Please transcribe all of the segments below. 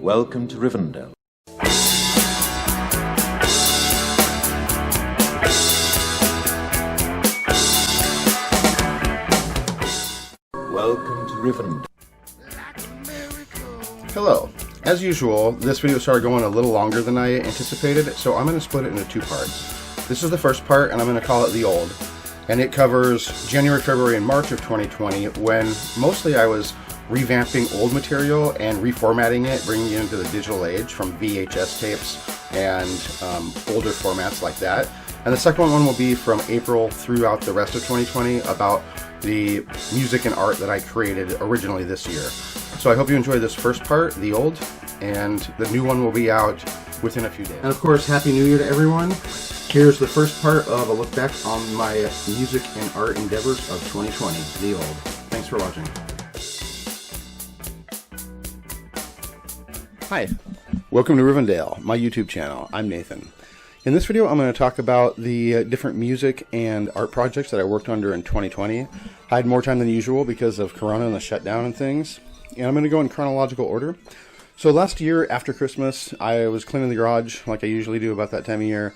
Welcome to Rivendell. Welcome to Rivendell. Hello. As usual, this video started going a little longer than I anticipated, so I'm going to split it into two parts. This is the first part, and I'm going to call it The Old. And it covers January, February, and March of 2020, when mostly I was revamping old material and reformatting it, bringing it into the digital age from VHS tapes and older formats like that. And the second one will be from April throughout the rest of 2020 about the music and art that I created originally this year. So I hope you enjoy this first part, The Old, and the new one will be out within a few days. And of course, Happy New Year to everyone. Here's the first part of a look back on my music and art endeavors of 2020, The Old. Thanks for watching. Hi, welcome to Rivendell, my YouTube channel. I'm Nathan. In this video, I'm going to talk about the different music and art projects that I worked on during 2020. I had more time than usual because of Corona and the shutdown and things. And I'm going to go in chronological order. So last year, after Christmas, I was cleaning the garage like I usually do about that time of year.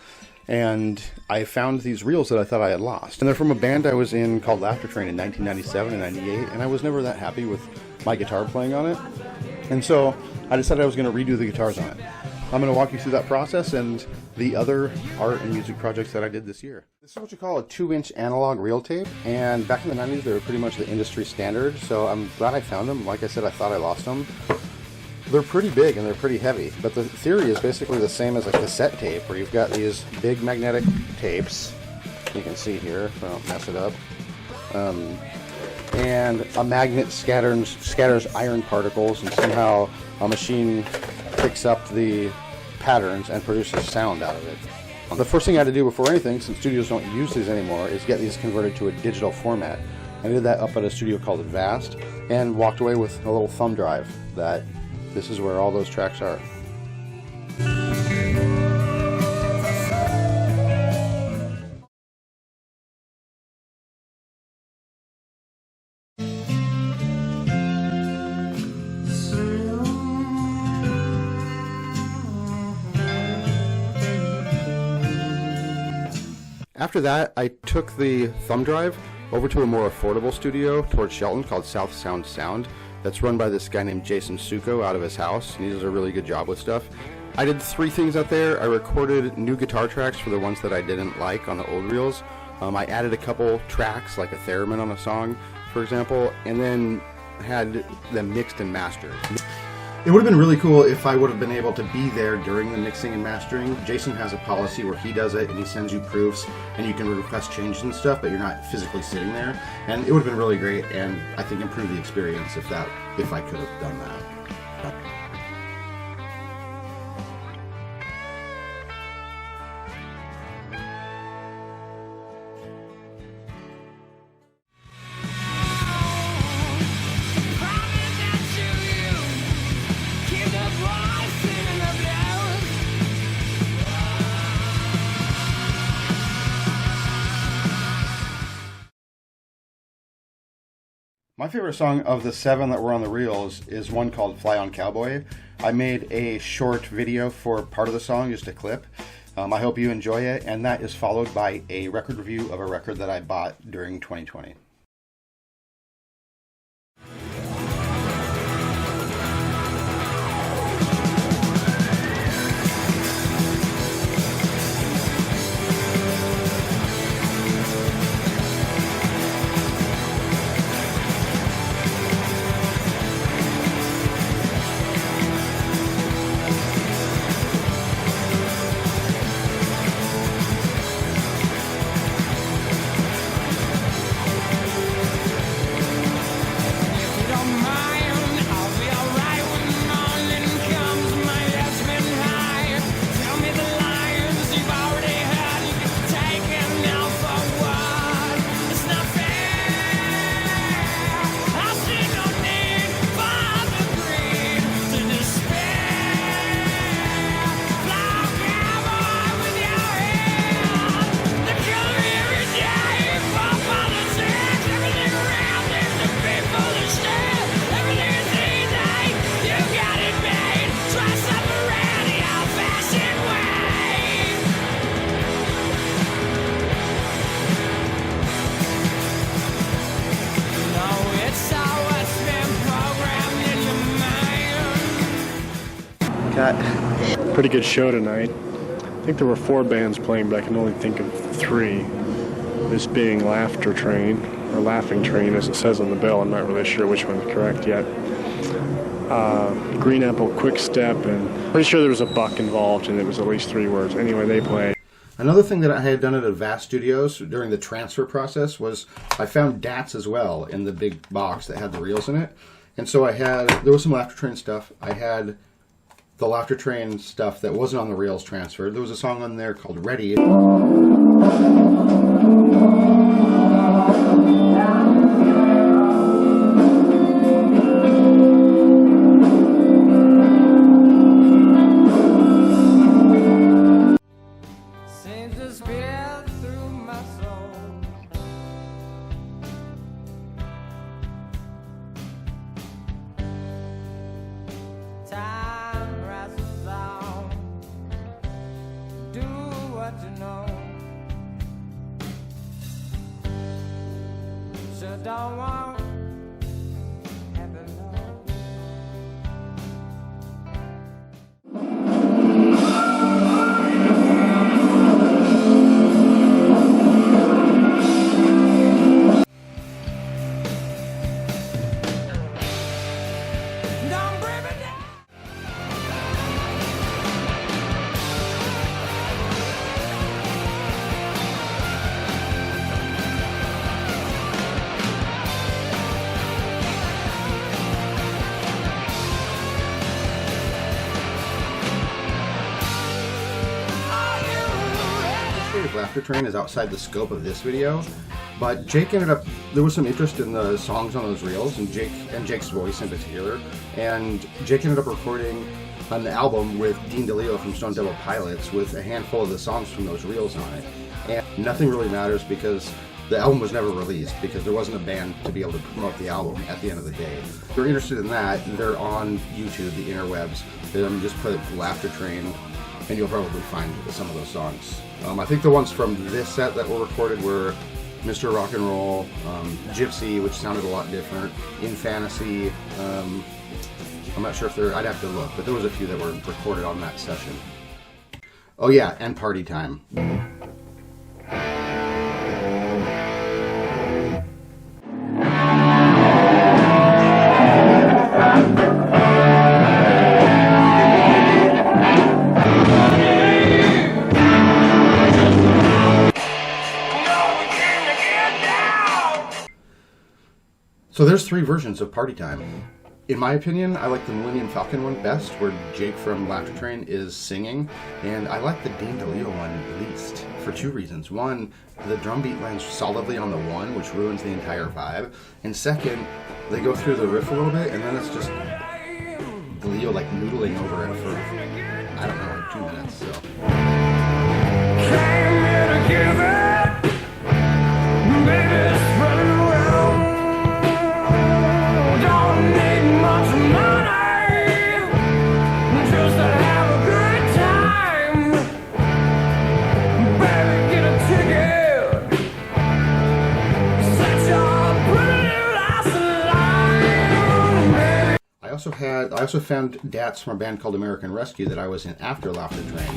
And I found these reels that I thought I had lost. And they're from a band I was in called Laughter Train in 1997 and 98. And I was never that happy with my guitar playing on it. And so I decided I was going to redo the guitars on it. I'm going to walk you through that process and the other art and music projects that I did this year. This is what you call a 2-inch analog reel tape, and back in the 90s they were pretty much the industry standard, so I'm glad I found them. Like I said, I thought I lost them. They're pretty big and they're pretty heavy, but the theory is basically the same as a cassette tape, where you've got these big magnetic tapes, you can see here if I don't mess it up, and a magnet scatters iron particles, and somehow a machine picks up the patterns and produces sound out of it. The first thing I had to do before anything, since studios don't use these anymore, is get these converted to a digital format. I did that up at a studio called Vast and walked away with a little thumb drive that this is where all those tracks are. After that, I took the thumb drive over to a more affordable studio towards Shelton called South Sound Sound that's run by this guy named Jason Suko out of his house, and he does a really good job with stuff. I did 3 things out there. I recorded new guitar tracks for the ones that I didn't like on the old reels. I added a couple tracks, like a theremin on a song, for example, and then had them mixed and mastered. It would have been really cool if I would have been able to be there during the mixing and mastering. Jason has a policy where he does it and he sends you proofs and you can request changes and stuff, but you're not physically sitting there. And it would have been really great, and I think improve the experience if I could have done that. My favorite song of the 7 that were on the reels is one called Fly On Cowboy. I made a short video for part of the song, just a clip. I hope you enjoy it, and that is followed by a record review of a record that I bought during 2020. Cut. Pretty good show tonight. I think there were 4 bands playing, but I can only think of 3. This being Laughter Train, or Laughing Train as it says on the bill. I'm not really sure which one's correct yet. Green Apple Quick Step, and pretty sure there was a buck involved, and it was at least 3 words. Anyway, they played. Another thing that I had done at Avast Studios during the transfer process was I found DATs as well in the big box that had the reels in it. And so there was some Laughter Train stuff. I had the Laughter Train stuff that wasn't on the reels transferred. There was a song on there called Ready. Don't want heaven, don't bring me down. Laughter Train is outside the scope of this video, but Jake there was some interest in the songs on those reels, and Jake's voice in particular, and Jake ended up recording on the album with Dean DeLeo from Stone Temple Pilots with a handful of the songs from those reels on it. And nothing really matters because the album was never released because there wasn't a band to be able to promote the album at the end of the day. If you're interested in that, they're on YouTube, the interwebs. Just put Laughter Train and you'll probably find some of those songs. I think the ones from this set that were recorded were Mr. Rock and Roll, Gypsy, which sounded a lot different, In Fantasy. I'm not sure if I'd have to look, but there was a few that were recorded on that session. Oh yeah, and Party Time. So there's 3 versions of Party Time. In my opinion, I like the Millennium Falcon one best, where Jake from Laughter Train is singing, and I like the Dean DeLeo one least, for 2 reasons. One, the drum beat lands solidly on the 1, which ruins the entire vibe, and second, they go through the riff a little bit, and then it's just DeLeo like noodling over it for, I don't know, like 2 minutes, so. Came here to give it, baby, spread it around. Don't need much money, just to have a good time. Baby, get a ticket, set your pretty lights alight, baby. I also found DATs from a band called American Rescue that I was in after Laughter Train,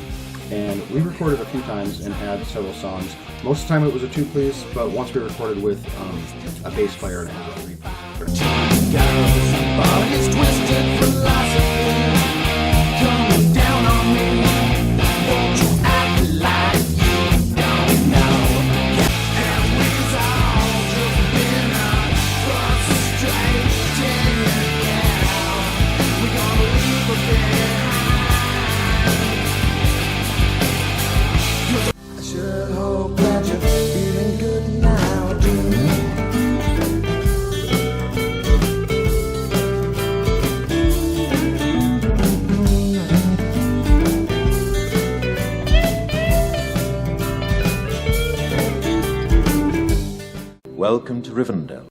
and we recorded a few times and had several songs. Most of the time it was a 2-piece, but once we recorded with a bass player and it was a 3-piece. Twisted philosophy coming down on me. Won't you act like you don't know? And we've all just been frustrated. We're gonna leave a bit. I sure hope that you're feeling good now, Jimmy. Welcome to Rivendell.